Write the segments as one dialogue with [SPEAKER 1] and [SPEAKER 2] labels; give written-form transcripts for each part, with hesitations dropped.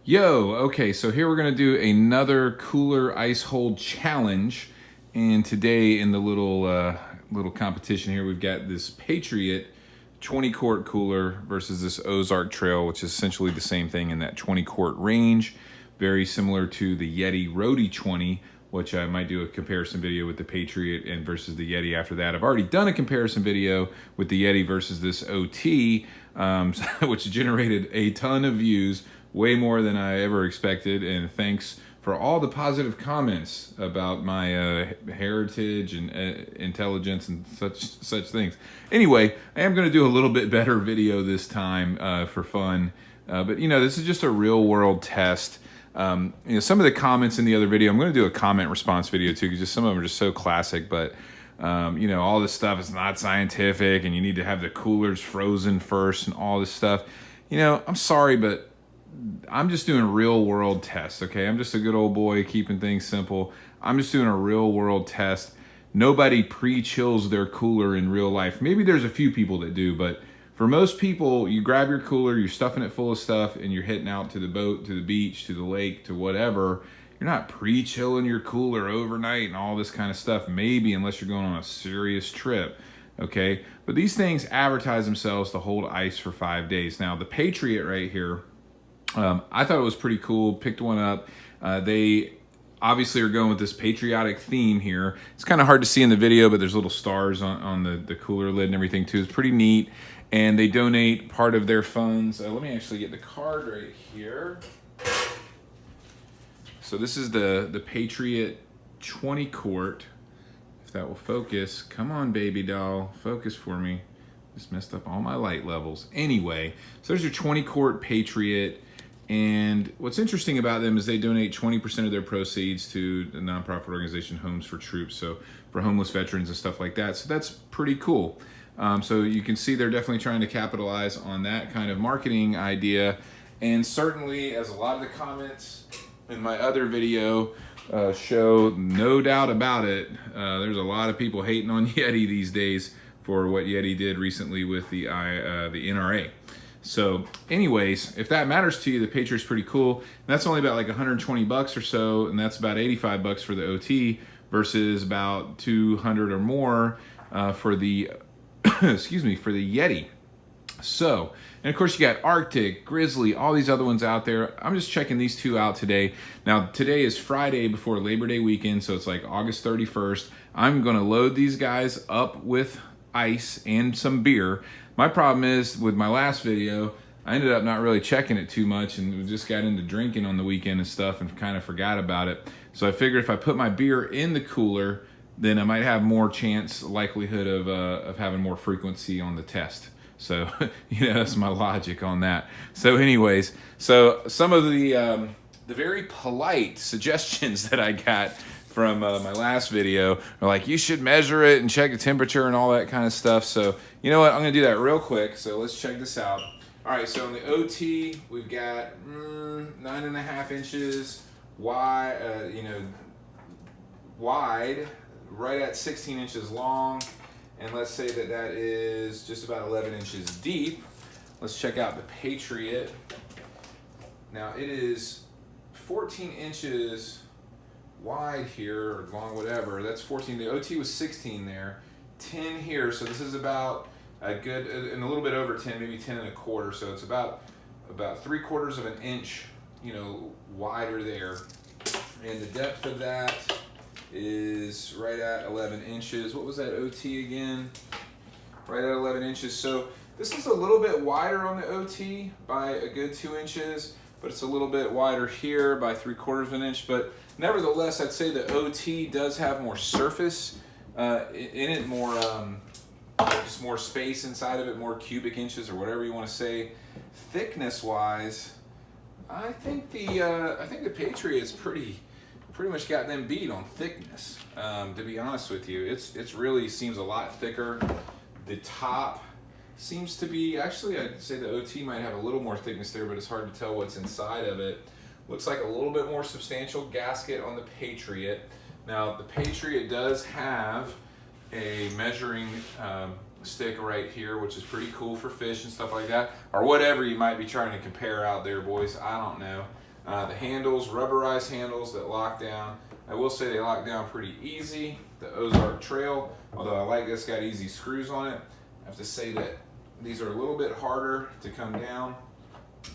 [SPEAKER 1] Yo, okay, so here we're gonna do another cooler ice hold challenge, and today in the little competition here, we've got this Patriot 20 quart cooler versus this Ozark Trail, which is essentially the same thing in that 20 quart range, very similar to the Yeti Roadie 20, which I might do a comparison video with the Patriot and versus the Yeti after that. I've already done a comparison video with the Yeti versus this OT, which generated a ton of views, way more than I ever expected, and thanks for all the positive comments about my heritage and intelligence and such things. Anyway, I am going to do a little bit better video this time for fun, but this is just a real world test. Some of the comments in the other video, I'm going to do a comment response video too, because just some of them are just so classic, but all this stuff is not scientific and you need to have the coolers frozen first and all this stuff. I'm sorry, but I'm just doing real world tests, okay? I'm just a good old boy keeping things simple. I'm just doing a real world test. Nobody pre-chills their cooler in real life. Maybe there's a few people that do, but for most people, you grab your cooler, you're stuffing it full of stuff, and you're heading out to the boat, to the beach, to the lake, to whatever. You're not pre-chilling your cooler overnight and all this kind of stuff, maybe unless you're going on a serious trip, okay? But these things advertise themselves to hold ice for 5 days. Now, the Patriot right here, I thought it was pretty cool, picked one up. They obviously are going with this patriotic theme here. It's kind of hard to see in the video, but there's little stars on the cooler lid and everything too. It's pretty neat. And they donate part of their funds. Let me actually get the card right here. So this is the Patriot 20 quart. If that will focus. Come on, baby doll. Focus for me. Just messed up all my light levels. Anyway, so there's your 20 quart Patriot. And what's interesting about them is they donate 20% of their proceeds to the nonprofit organization Homes for Troops, so for homeless veterans and stuff like that. So that's pretty cool. So you can see they're definitely trying to capitalize on that kind of marketing idea. And certainly, as a lot of the comments in my other video show, no doubt about it, there's a lot of people hating on Yeti these days for what Yeti did recently with the NRA. So anyways, if that matters to you, the Patriot's pretty cool. And that's only about like 120 bucks or so, and that's about 85 bucks for the OT versus about 200 or more for the excuse me, for the Yeti. So, and of course you got Arctic, Grizzly, all these other ones out there. I'm just checking these two out today. Now today is Friday before Labor Day weekend, so it's like August 31st. I'm gonna load these guys up with ice and some beer. My problem is with my last video, I ended up not really checking it too much and just got into drinking on the weekend and stuff and kind of forgot about it. So I figured if I put my beer in the cooler, then I might have more likelihood of having more frequency on the test. So, that's my logic on that. So anyways, so some of the very polite suggestions that I got from my last video are like, you should measure it and check the temperature and all that kind of stuff. So you know what, I'm gonna do that real quick. So let's check this out. All right, so on the OT, we've got 9.5 inches wide, wide, right at 16 inches long. And let's say that is just about 11 inches deep. Let's check out the Patriot. Now it is 14 inches wide here, or long, whatever. That's 14. The OT was 16 there. 10 here, so this is about a good, and a little bit over 10, maybe 10 and a quarter. So it's about 3/4 of an inch, wider there. And the depth of that is right at 11 inches. What was that OT again? Right at 11 inches. So this is a little bit wider on the OT by a good 2 inches, but it's a little bit wider here by 3/4 of an inch. But nevertheless, I'd say the OT does have more surface in it, more just more space inside of it, more cubic inches or whatever you want to say. Thickness-wise, I think the Patriot's pretty much got them beat on thickness. To be honest with you, it's really seems a lot thicker. The top seems to be, actually I'd say the OT might have a little more thickness there, but it's hard to tell what's inside of it. Looks like a little bit more substantial gasket on the Patriot. Now the Patriot does have a measuring stick right here, which is pretty cool for fish and stuff like that, or whatever you might be trying to compare out there, boys. I don't know. The handles, rubberized handles that lock down. I will say they lock down pretty easy. The Ozark Trail, although I like this, got easy screws on it. I have to say that these are a little bit harder to come down.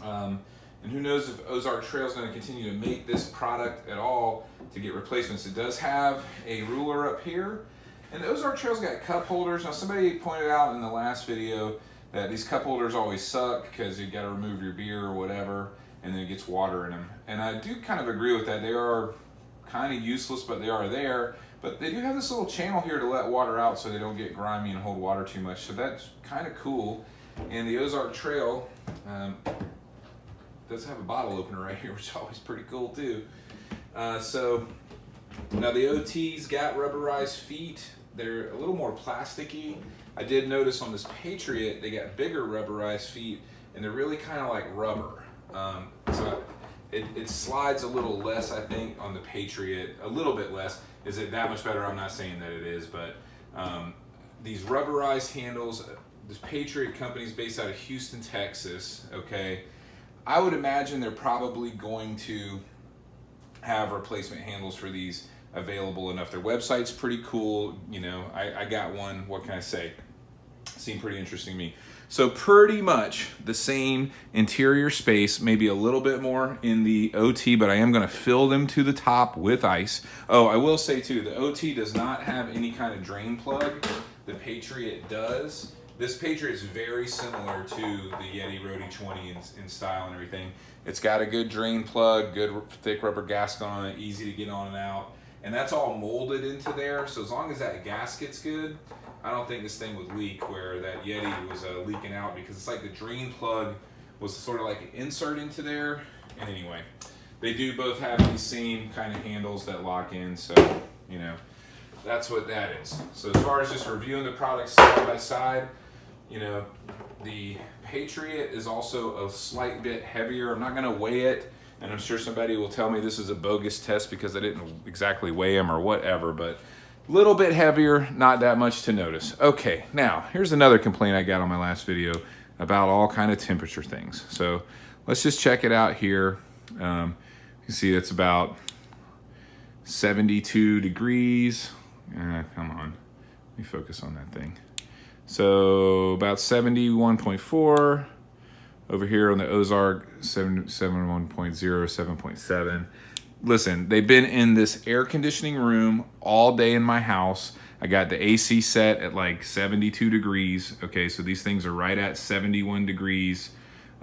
[SPEAKER 1] And who knows if Ozark Trail is going to continue to make this product at all to get replacements. It does have a ruler up here. And the Ozark Trail's got cup holders. Now somebody pointed out in the last video that these cup holders always suck because you got to remove your beer or whatever and then it gets water in them. And I do kind of agree with that. They are kind of useless, but they are there. But they do have this little channel here to let water out so they don't get grimy and hold water too much. So that's kind of cool. And the Ozark Trail does have a bottle opener right here, which is always pretty cool too. So now the OT's got rubberized feet. They're a little more plasticky. I did notice on this Patriot, they got bigger rubberized feet and they're really kind of like rubber. So it slides a little less, I think, on the Patriot, a little bit less. Is it that much better? I'm not saying that it is, but these rubberized handles, this Patriot company is based out of Houston, Texas, okay? I would imagine they're probably going to have replacement handles for these available enough. Their website's pretty cool. You know, I got one. What can I say? Seemed pretty interesting to me. So pretty much the same interior space, maybe a little bit more in the OT, but I am going to fill them to the top with ice. Oh, I will say too, the OT does not have any kind of drain plug. The Patriot does. This Patriot is very similar to the Yeti Roadie 20 in style and everything. It's got a good drain plug, good thick rubber gasket on it, easy to get on and out. And that's all molded into there, so as long as that gasket's good, I don't think this thing would leak, where that Yeti was leaking out, because it's like the drain plug was sort of like an insert into there. And anyway, they do both have these same kind of handles that lock in, so, you know, that's what that is. So as far as just reviewing the products side by side, you know, the Patriot is also a slight bit heavier. I'm not going to weigh it, and I'm sure somebody will tell me this is a bogus test because I didn't exactly weigh them or whatever, but a little bit heavier, not that much to notice. Okay, now here's another complaint I got on my last video about all kind of temperature things. So let's just check it out here. You can see it's about 72 degrees. Come on, let me focus on that thing. So about 71.4. Over here on the Ozark, 71.0, 7.7. Listen, they've been in this air conditioning room all day in my house. I got the AC set at like 72 degrees. Okay, so these things are right at 71 degrees.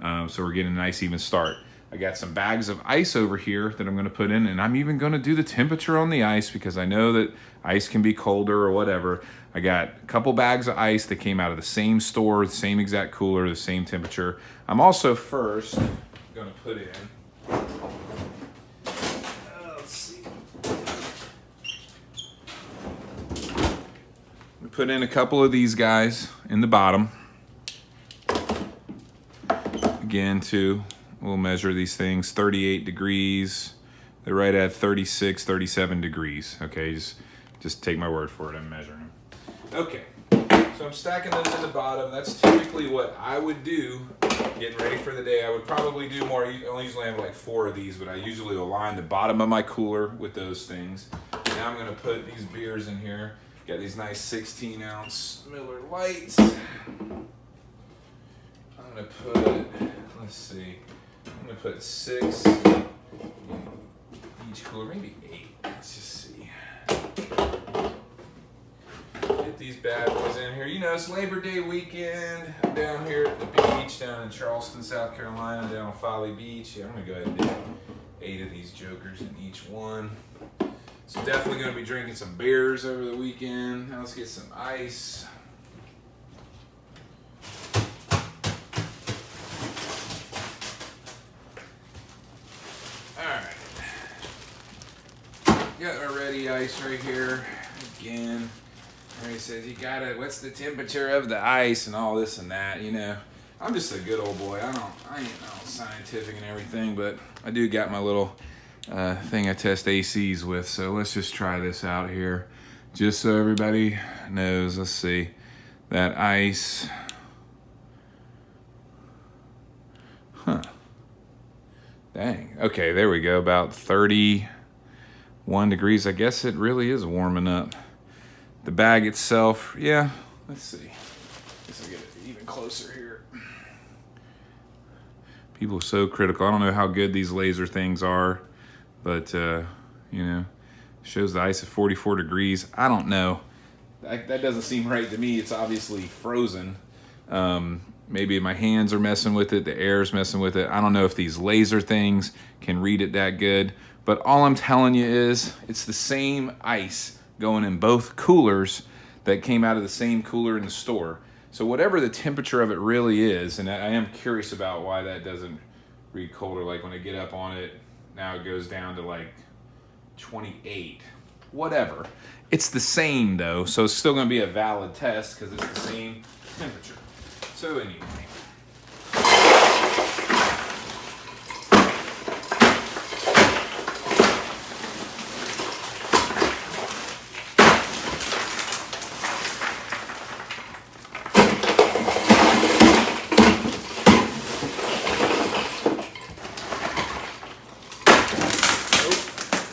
[SPEAKER 1] So we're getting a nice even start. I got some bags of ice over here that I'm going to put in, and I'm even going to do the temperature on the ice because I know that ice can be colder or whatever. I got a couple bags of ice that came out of the same store, the same exact cooler, the same temperature. I'm also first going to put in, let's see, we put in a couple of these guys in the bottom. Again, we'll measure these things, 38 degrees. They're right at 36, 37 degrees. Okay, just take my word for it, I'm measuring them. Okay, so I'm stacking those in the bottom. That's typically what I would do getting ready for the day. I would probably do more. I only usually have like 4 of these, but I usually align the bottom of my cooler with those things. Now I'm gonna put these beers in here. Got these nice 16-ounce Miller Lights. I'm gonna put, let's see, I'm gonna put 6 in each cooler, maybe 8. Let's just see. Get these bad boys in here. You know, it's Labor Day weekend. I'm down here at the beach down in Charleston, South Carolina, down on Folly Beach. Yeah, I'm gonna go ahead and do 8 of these jokers in each one. So definitely gonna be drinking some beers over the weekend. Now let's get some ice. Alright. Got our ready ice right here. Again, he says you gotta, what's the temperature of the ice and all this and that, you know. I'm just a good old boy. I ain't all scientific and everything, but I do got my little thing I test ACs with. So let's just try this out here. Just so everybody knows, let's see. That ice, Dang. Okay, there we go. About 31 degrees. I guess it really is warming up. The bag itself, yeah. Let's see. Guess I'll get it even closer here. People are so critical. I don't know how good these laser things are, but you know, shows the ice at 44 degrees. I don't know. That doesn't seem right to me. It's obviously frozen. Maybe my hands are messing with it, the air's messing with it. I don't know if these laser things can read it that good, but all I'm telling you is it's the same ice going in both coolers that came out of the same cooler in the store. So whatever the temperature of it really is, and I am curious about why that doesn't read colder. Like when I get up on it, now it goes down to like 28, whatever. It's the same though, so it's still gonna be a valid test because it's the same temperature. So anyway.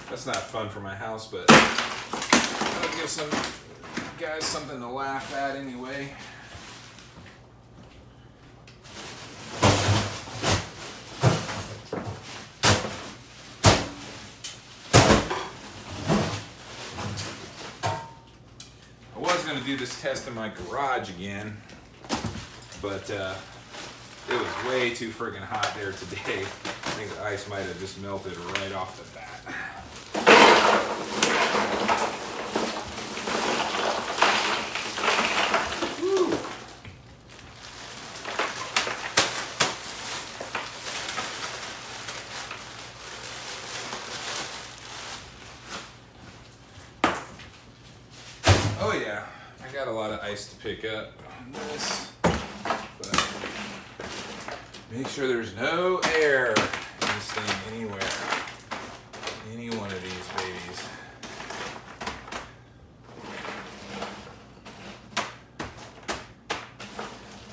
[SPEAKER 1] That's not fun for my house, but I'll give some guys something to laugh at anyway. I was going to do this test in my garage again, but it was way too friggin' hot there today. I think the ice might have just melted right off the bat. Woo. Oh yeah, I got a lot of ice to pick up on this, but make sure there's no air in this thing anywhere. Any one of these babies.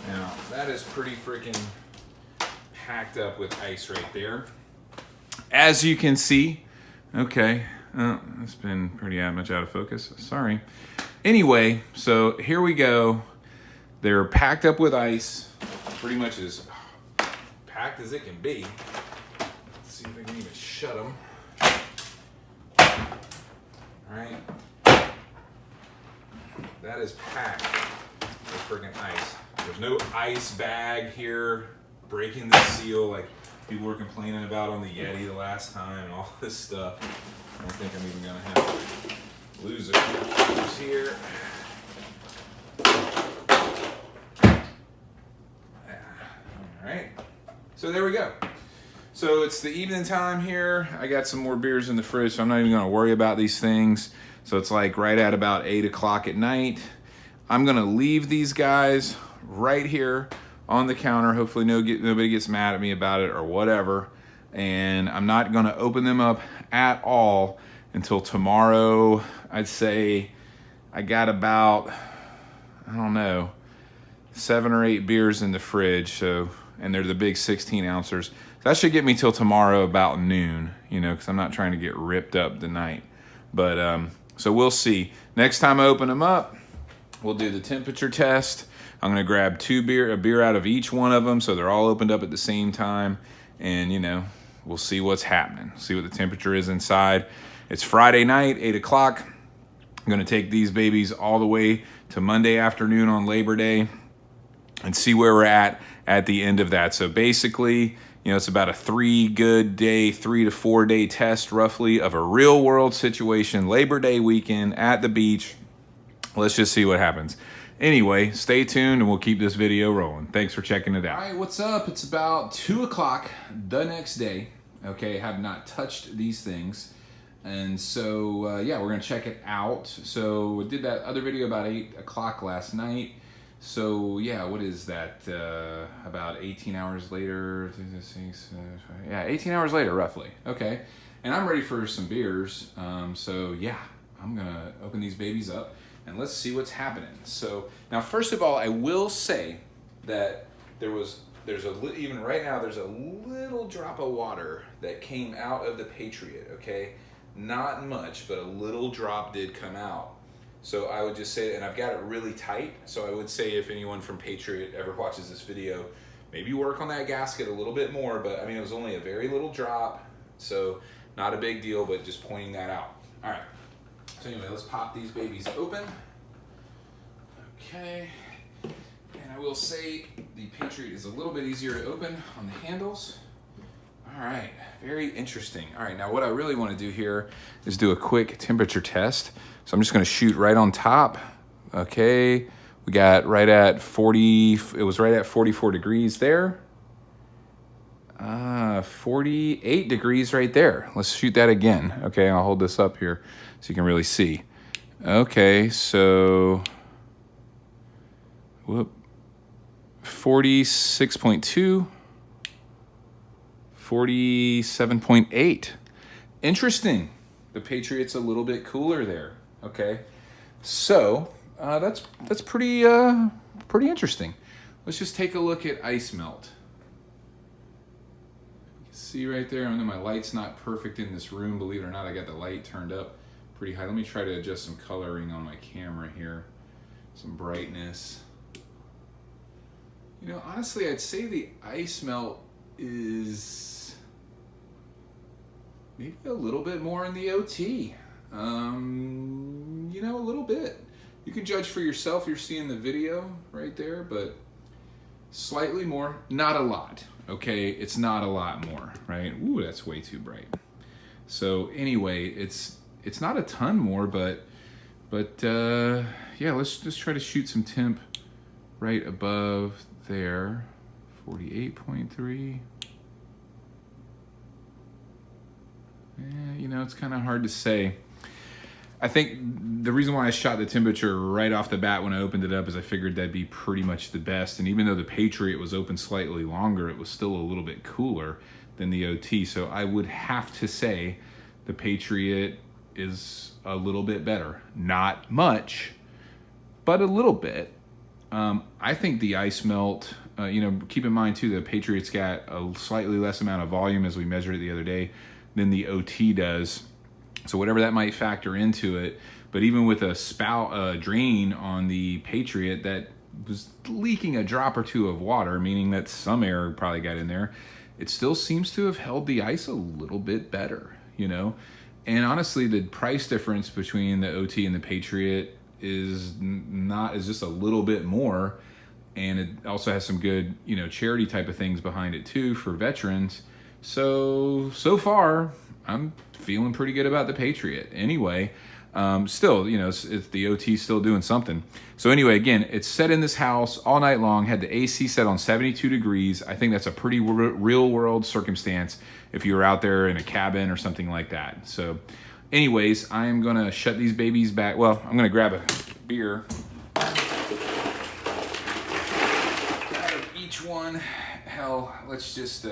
[SPEAKER 1] Now, that is pretty freaking packed up with ice right there. As you can see, okay, it's been pretty much out of focus, sorry. Anyway, so here we go. They're packed up with ice, pretty much as packed as it can be. Let's see if I can even shut them. All right, that is packed with freaking ice. There's no ice bag here breaking the seal like people were complaining about on the Yeti the last time and all this stuff. I don't think I'm even gonna have to lose a few cubes here. All right, so there we go. So it's the evening time here. I got some more beers in the fridge, so I'm not even gonna worry about these things. So it's like right at about 8 o'clock at night. I'm gonna leave these guys right here on the counter. Hopefully nobody gets mad at me about it or whatever. And I'm not gonna open them up at all until tomorrow. I'd say I got about, I don't know, 7 or 8 beers in the fridge. So, and they're the big 16 ounces. That should get me till tomorrow about noon, you know, because I'm not trying to get ripped up tonight. But so we'll see. Next time I open them up, we'll do the temperature test. I'm gonna grab a beer out of each one of them, so they're all opened up at the same time, and you know, we'll see what's happening. See what the temperature is inside. It's Friday night, 8 o'clock. I'm gonna take these babies all the way to Monday afternoon on Labor Day, and see where we're at the end of that. So basically, you know, it's about a 3 to 4 day test roughly of a real world situation, Labor Day weekend at the beach. Let's just see what happens. Anyway, stay tuned and we'll keep this video rolling. Thanks for checking it out. All right, what's up? It's about 2 o'clock the next day. Okay, have not touched these things. And so, yeah, we're gonna check it out. So we did that other video about 8 o'clock last night. So yeah, what is that? About 18 hours later, yeah, 18 hours later, roughly. Okay, and I'm ready for some beers. So yeah, I'm gonna open these babies up and let's see what's happening. So now, first of all, I will say that there was there's even right now, there's a little drop of water that came out of the Patriot, okay? Not much, but a little drop did come out. So I would just say, and I've got it really tight, so I would say if anyone from Patriot ever watches this video, maybe work on that gasket a little bit more, but I mean, it was only a very little drop, so not a big deal, but just pointing that out. All right, so anyway, let's pop these babies open. Okay, and I will say the Patriot is a little bit easier to open on the handles. All right, very interesting. All right, now what I really want to do here is do a quick temperature test. So I'm just going to shoot right on top. Okay, we got right at 40, it was right at 44 degrees there. 48 degrees right there. Let's shoot that again. Okay, I'll hold this up here so you can really see. Okay, so, whoop, 46.2, 47.8. Interesting. The Patriot's a little bit cooler there. Okay, so that's pretty interesting. Let's just take a look at ice melt. See right there, I know my light's not perfect in this room, believe it or not. I got the light turned up pretty high. Let me try to adjust some coloring on my camera here, some brightness. You know, honestly, I'd say the ice melt is maybe a little bit more in the OT. You know, a little bit. You can judge for yourself. You're seeing the video right there, but slightly more, not a lot. Okay, it's not a lot more, right? Ooh, that's way too bright. So anyway, it's not a ton more, but yeah, let's just try to shoot some temp right above there. 48.3. Yeah, you know, it's kind of hard to say. I think the reason why I shot the temperature right off the bat when I opened it up is I figured that'd be pretty much the best. And even though the Patriot was open slightly longer, it was still a little bit cooler than the OT. So I would have to say the Patriot is a little bit better. Not much, but a little bit. I think the ice melt, you know, keep in mind too, the Patriot's got a slightly less amount of volume as we measured it the other day than the OT does. So whatever that might factor into it, but even with a spout drain on the Patriot that was leaking a drop or two of water, meaning that some air probably got in there, it still seems to have held the ice a little bit better, you know? And honestly, the price difference between the OT and the Patriot is just a little bit more. And it also has some good, you know, charity type of things behind it too for veterans. So far, I'm feeling pretty good about the Patriot. Anyway, still, you know, it's the OT still doing something. So anyway, again, it's set in this house all night long, had the AC set on 72 degrees. I think that's a pretty real world circumstance if you were out there in a cabin or something like that. So anyways, I am going to shut these babies back. Well, I'm going to grab a beer. Out of each one. Hell, let's just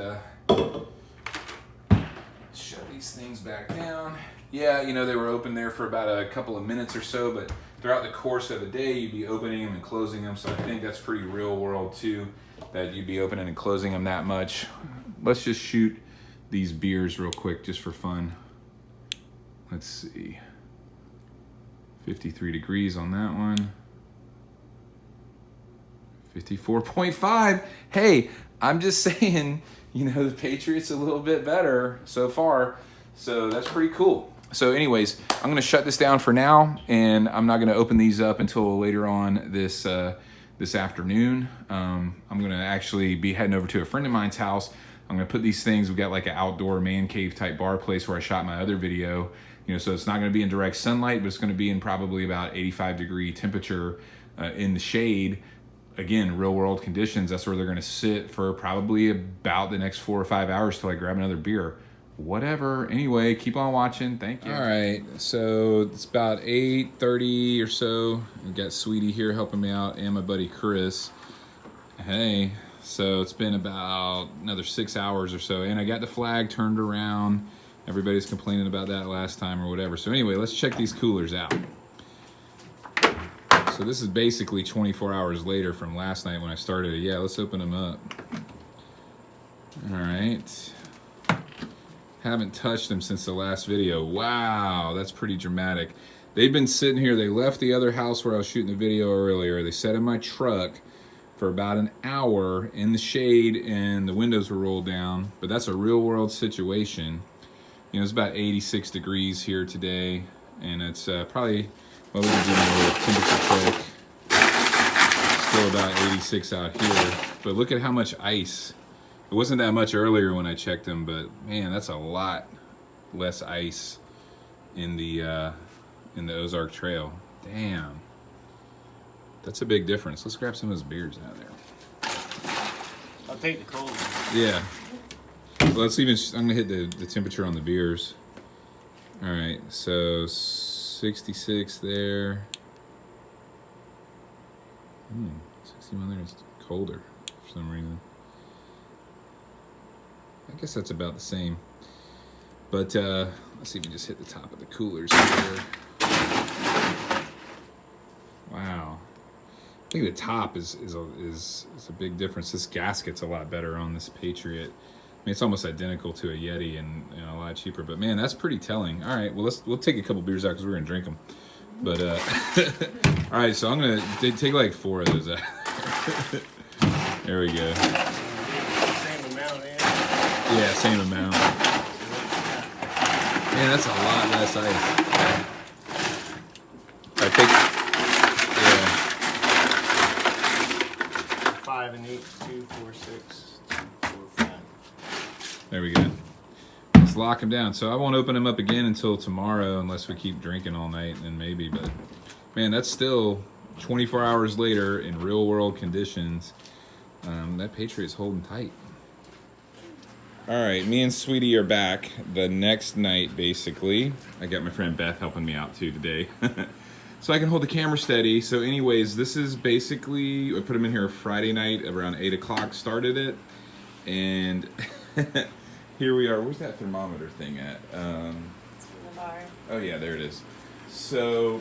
[SPEAKER 1] shut these things back down. Yeah, you know, they were open there for about a couple of minutes or so, but throughout the course of the day, you'd be opening them and closing them. So I think that's pretty real world too, that you'd be opening and closing them that much. Let's just shoot these beers real quick just for fun. Let's see. 53 degrees on that one. 54.5. Hey, I'm just saying, you know, the Patriot's a little bit better so far. So that's pretty cool. So anyways, I'm going to shut this down for now, and I'm not going to open these up until later on this afternoon. I'm going to actually be heading over to a friend of mine's house. I'm going to put these things, we've got like an outdoor man cave type bar place where I shot my other video, you know, so it's not going to be in direct sunlight, but it's going to be in probably about 85 degree temperature in the shade. Again, real world conditions. That's where they're going to sit for probably about the next 4 or 5 hours till I grab another beer. Whatever. Anyway, keep on watching. Thank you. All right, so it's about 8:30 or so. I've got Sweetie here helping me out and my buddy Chris. Hey, so it's been about another 6 hours or so, and I got the flag turned around. Everybody's complaining about that last time or whatever. So anyway, let's check these coolers out. So this is basically 24 hours later from last night when I started it. Yeah, let's open them up. All right. Haven't touched them since the last video. Wow, that's pretty dramatic. They've been sitting here. They left the other house where I was shooting the video earlier. They sat in my truck for about an hour in the shade and the windows were rolled down. But that's a real world situation. You know, it's about 86 degrees here today. And it's probably, well, we're doing a little temperature check. Still about 86 out here. But look at how much ice. It wasn't that much earlier when I checked them, but man, that's a lot less ice in the Ozark Trail. Damn, that's a big difference. Let's grab some of those beers out of there.
[SPEAKER 2] I'll take the cold.
[SPEAKER 1] Yeah. Well, let's even. I'm gonna hit the temperature on the beers. All right, so 66 there. 61 there. It's colder for some reason. I guess that's about the same. But let's see if we just hit the top of the coolers here. Wow. I think the top is a big difference. This gasket's a lot better on this Patriot. I mean, it's almost identical to a Yeti and, you know, a lot cheaper. But man, that's pretty telling. All right, well we'll take a couple beers out because we're gonna drink them. But all right, so I'm gonna take like 4 of those out. There we go. Yeah, same amount. Man, that's a lot less ice. I think, yeah.
[SPEAKER 2] 5 and 8, 2, 4, 6, 2, 4, 5.
[SPEAKER 1] There we go. Let's lock them down. So I won't open them up again until tomorrow unless we keep drinking all night, and maybe. But man, that's still 24 hours later in real world conditions. That Patriot's holding tight. All right, me and Sweetie are back the next night, basically. I got my friend Beth helping me out too today. So I can hold the camera steady. So anyways, this is basically, I put them in here Friday night around 8 o'clock, started it. And here we are. Where's that thermometer thing at?
[SPEAKER 3] It's in the bar.
[SPEAKER 1] Oh yeah, there it is. So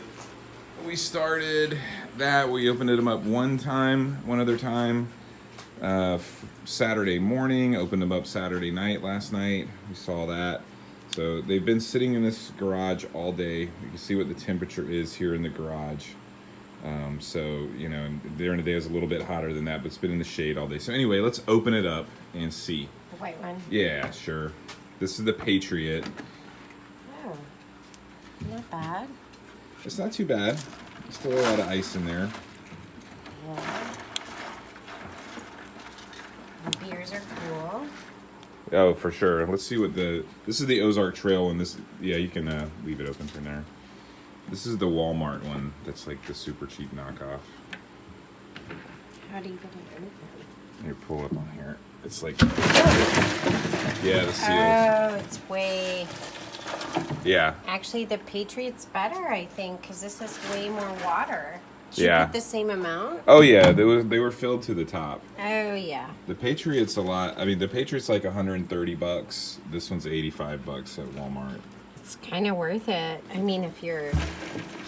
[SPEAKER 1] we started that. We opened them up one other time. Saturday morning, opened them up Saturday night last night. We saw that. So they've been sitting in this garage all day. You can see what the temperature is here in the garage. So, you know, during the day it was a little bit hotter than that, but it's been in the shade all day. So anyway, let's open it up and see.
[SPEAKER 3] The white one?
[SPEAKER 1] Yeah, sure. This is the Patriot.
[SPEAKER 3] Oh, not bad.
[SPEAKER 1] It's not too bad. There's still a lot of ice in there.
[SPEAKER 3] Yeah. The beers are cool.
[SPEAKER 1] Oh, for sure. Let's see what this is the Ozark Trail, and this, yeah, you can leave it open from there. This is the Walmart one. That's like the super cheap knockoff.
[SPEAKER 3] How do you get it open?
[SPEAKER 1] Here, pull up on here. It's like, yeah, the seals.
[SPEAKER 3] Oh, it's way...
[SPEAKER 1] Yeah.
[SPEAKER 3] Actually, the Patriot's better, I think, because this has way more water. Did
[SPEAKER 1] Yeah.
[SPEAKER 3] you put the same amount?
[SPEAKER 1] Oh yeah, they were filled to the top.
[SPEAKER 3] Oh, yeah.
[SPEAKER 1] The Patriot's a lot. I mean, the Patriot's like $130. This one's $85 at Walmart.
[SPEAKER 3] It's kind of worth it. I mean, if you're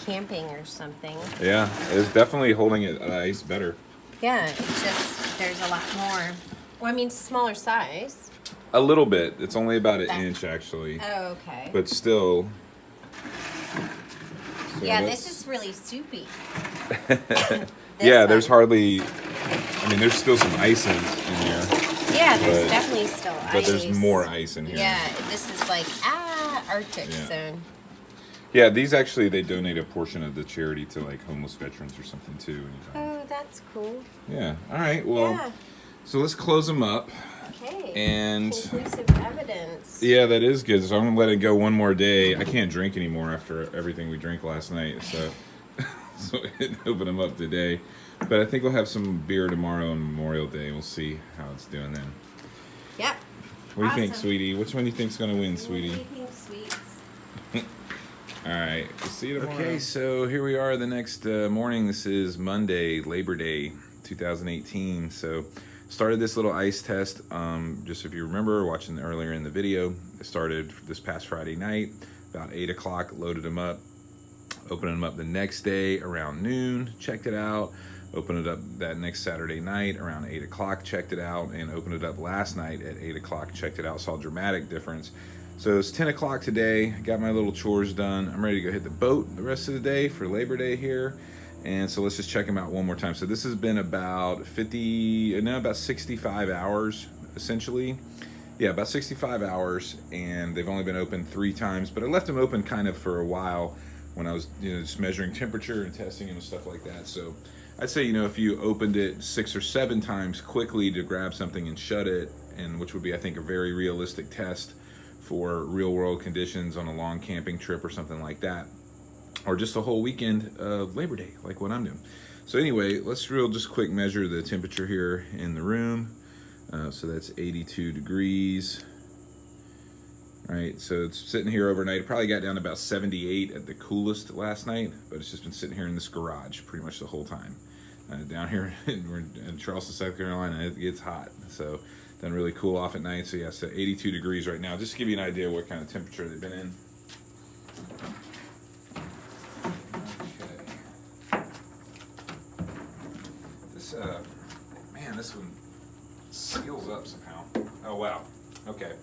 [SPEAKER 3] camping or something.
[SPEAKER 1] Yeah, it's definitely holding it ice better.
[SPEAKER 3] Yeah, it's just, there's a lot more. Well, I mean, smaller size.
[SPEAKER 1] A little bit. It's only about an inch actually.
[SPEAKER 3] Oh, okay.
[SPEAKER 1] But still. So
[SPEAKER 3] yeah, this is really soupy.
[SPEAKER 1] Yeah, there's hardly. I mean, there's still some ice in here.
[SPEAKER 3] Yeah, there's definitely still ice.
[SPEAKER 1] But there's more ice in here.
[SPEAKER 3] Yeah, this is like Arctic zone.
[SPEAKER 1] Yeah, these actually they donate a portion of the charity to like homeless veterans or something too.
[SPEAKER 3] Oh, that's cool.
[SPEAKER 1] Yeah. All right. Well,
[SPEAKER 3] Yeah.
[SPEAKER 1] so let's close them up.
[SPEAKER 3] Okay.
[SPEAKER 1] And
[SPEAKER 3] conclusive evidence.
[SPEAKER 1] yeah, that is good. So I'm gonna let it go one more day. I can't drink anymore after everything we drank last night. So so I didn't open them up today. But I think we'll have some beer tomorrow on Memorial Day. We'll see how it's doing then.
[SPEAKER 3] Yep.
[SPEAKER 1] What do you think, sweetie? Which one do you think's gonna win, sweetie?
[SPEAKER 3] What do you think, sweets?
[SPEAKER 1] All right, we'll see you tomorrow. Okay, so here we are the next morning. This is Monday, Labor Day, 2018. So started this little ice test. Just if you remember watching earlier in the video, it started this past Friday night, about 8 o'clock, loaded them up, opened them up the next day around noon, checked it out. Opened it up that next Saturday night around 8 o'clock, checked it out, and opened it up last night at 8 o'clock, checked it out, saw a dramatic difference. So it's 10 o'clock today, got my little chores done. I'm ready to go hit the boat the rest of the day for Labor Day here. And so let's just check them out one more time. So this has been about 65 hours, essentially. Yeah, about 65 hours, and they've only been open 3 times, but I left them open kind of for a while when I was, just measuring temperature and testing them and stuff like that. So I'd say, if you opened it 6 or 7 times quickly to grab something and shut it, and which would be, I think, a very realistic test for real world conditions on a long camping trip or something like that, or just a whole weekend of Labor Day, like what I'm doing. So anyway, let's just quick measure the temperature here in the room. So that's 82 degrees. All right, so it's sitting here overnight. It probably got down to about 78 at the coolest last night, but it's just been sitting here in this garage pretty much the whole time. Down here, we're in Charleston, South Carolina, it gets hot. So doesn't really cool off at night. So yeah, so 82 degrees right now. Just to give you an idea what kind of temperature they've been in. Okay. This one seals up somehow. Oh wow. Okay.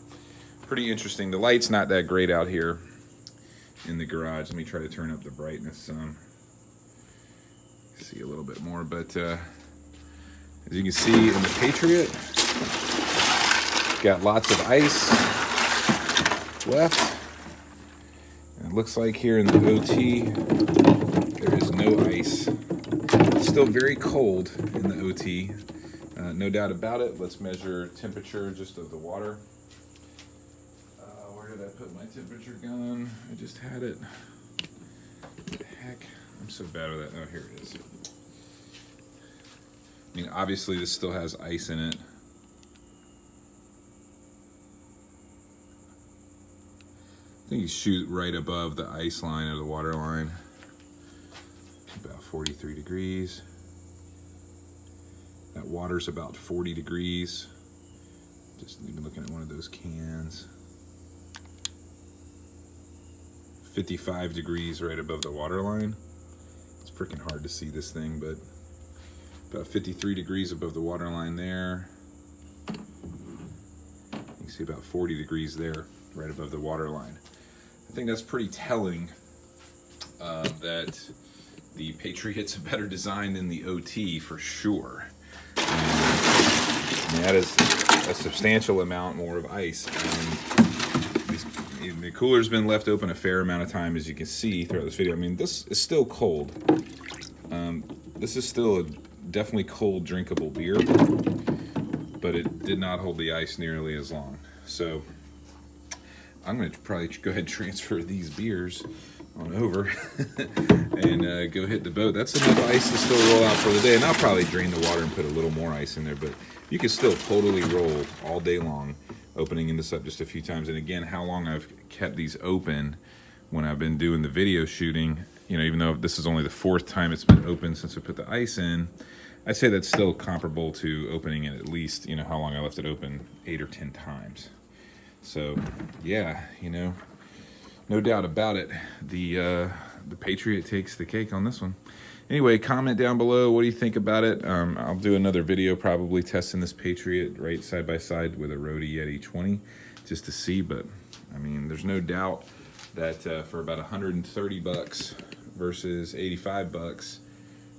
[SPEAKER 1] Pretty interesting. The light's not that great out here in the garage. Let me try to turn up the brightness some. See a little bit more, but as you can see in the Patriot, got lots of ice left. And it looks like here in the OT, there is no ice. It's still very cold in the OT. No doubt about it. Let's measure temperature just of the water. Where did I put my temperature gun? I just had it. What the heck? I'm so bad with that. Oh, here it is. I mean, obviously this still has ice in it. I think you shoot right above the ice line or the water line. About 43 degrees. That water's about 40 degrees. Just even looking at one of those cans. 55 degrees right above the water line. It's freaking hard to see this thing, but about 53 degrees above the water line there. You can see about 40 degrees there, right above the water line. I think that's pretty telling that the Patriot's a better design than the OT for sure. And that is a substantial amount more of ice. The cooler's been left open a fair amount of time, as you can see throughout this video. I mean, this is still cold. This is still a definitely cold, drinkable beer, but it did not hold the ice nearly as long. So I'm going to probably go ahead and transfer these beers on over and go hit the boat. That's enough ice to still roll out for the day, and I'll probably drain the water and put a little more ice in there, but you can still totally roll all day long, opening this up just a few times. And again, how long I've kept these open when I've been doing the video shooting, even though this is only the 4th time it's been open since I put the ice in, I'd say that's still comparable to opening it at least, how long I left it open, 8 or 10 times. So yeah, no doubt about it. The Patriot takes the cake on this one. Anyway, comment down below. What do you think about it? I'll do another video probably testing this Patriot right side by side with a Rode Yeti 20 just to see. But I mean, there's no doubt that for about 130 bucks versus 85 bucks,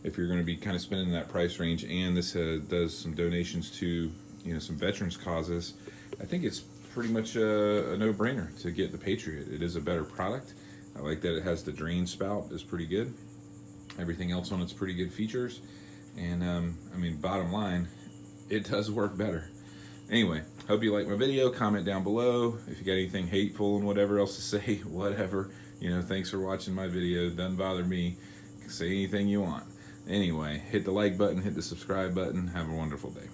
[SPEAKER 1] if you're going to be kind of spending that price range, and this does some donations to some veterans causes, I think it's pretty much a no-brainer to get the Patriot. It is a better product. I like that it has the drain spout, is pretty good. Everything else on it's pretty good features, and I mean, bottom line, it does work better. Anyway, hope you like my video. Comment down below if you got anything hateful and whatever else to say. Whatever, thanks for watching my video. Doesn't bother me. Say anything you want. Anyway, hit the like button, hit the subscribe button. Have a wonderful day.